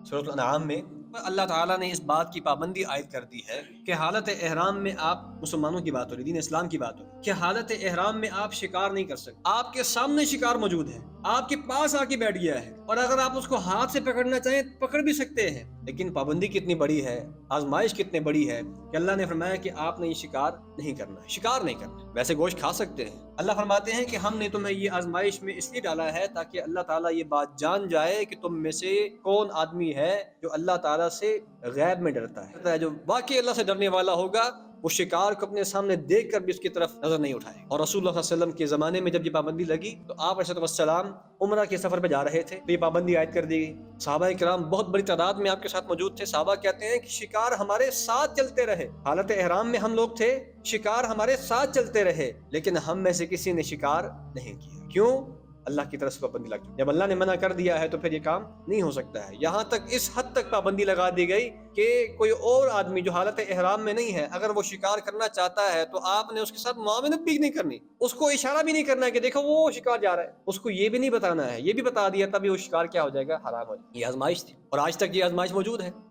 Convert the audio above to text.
سورۃ الانعام میں اللہ تعالیٰ نے اس بات کی پابندی عائد کر دی ہے کہ حالت احرام میں آپ، مسلمانوں کی بات ہو رہی، دین اسلام کی بات ہو رہی، کہ حالت احرام میں آپ شکار نہیں کر سکتے۔ آپ کے سامنے شکار موجود ہے، آپ کے پاس آ کے بیٹھ گیا ہے، اور اگر آپ اس کو ہاتھ سے پکڑنا چاہیں پکڑ بھی سکتے ہیں، لیکن پابندی کتنی بڑی ہے، آزمائش کتنی بڑی ہے کہ اللہ نے فرمایا کہ آپ نے یہ شکار نہیں کرنا ہے، شکار نہیں کرنا۔ ویسے گوشت کھا سکتے ہیں، اللہ فرماتے ہیں کہ ہم نے تمہیں یہ آزمائش میں اس لیے ڈالا ہے تاکہ اللہ تعالیٰ یہ بات جان جائے کہ تم میں سے کون آدمی ہے جو اللہ تعالیٰ سے غیب میں ڈرتا ہے، جو واقعی اللہ سے ڈرنے والا ہوگا وہ شکار کو اپنے سامنے دیکھ کر بھی اس کی طرف نظر نہیں اٹھائے۔ اور رسول اللہ صلی اللہ علیہ وسلم کے زمانے میں جب یہ پابندی لگی تو آپ علیہ السلام عمرہ کے سفر پہ جا رہے تھے تو یہ پابندی عائد کر دی گئی۔ صحابہ کرام بہت بڑی تعداد میں آپ کے ساتھ موجود تھے۔ صحابہ کہتے ہیں کہ شکار ہمارے ساتھ چلتے رہے، حالت احرام میں ہم لوگ تھے، شکار ہمارے ساتھ چلتے رہے، لیکن ہم میں سے کسی نے شکار نہیں کیا۔ کیوں؟ اللہ کی طرف سے پابندی لگ چکی۔ جب اللہ نے منع کر دیا ہے تو پھر یہ کام نہیں ہو سکتا ہے۔ یہاں تک اس حد تک پابندی لگا دی گئی کہ کوئی اور آدمی جو حالت احرام میں نہیں ہے اگر وہ شکار کرنا چاہتا ہے تو آپ نے اس کے ساتھ معاونت بھی نہیں کرنی، اس کو اشارہ بھی نہیں کرنا ہے کہ دیکھو وہ شکار جا رہا ہے، اس کو یہ بھی نہیں بتانا ہے، یہ بھی بتا دیا تبھی وہ شکار کیا ہو جائے گا، حرام ہو جائے گا۔ یہ آزمائش تھی اور آج تک یہ آزمائش موجود ہے۔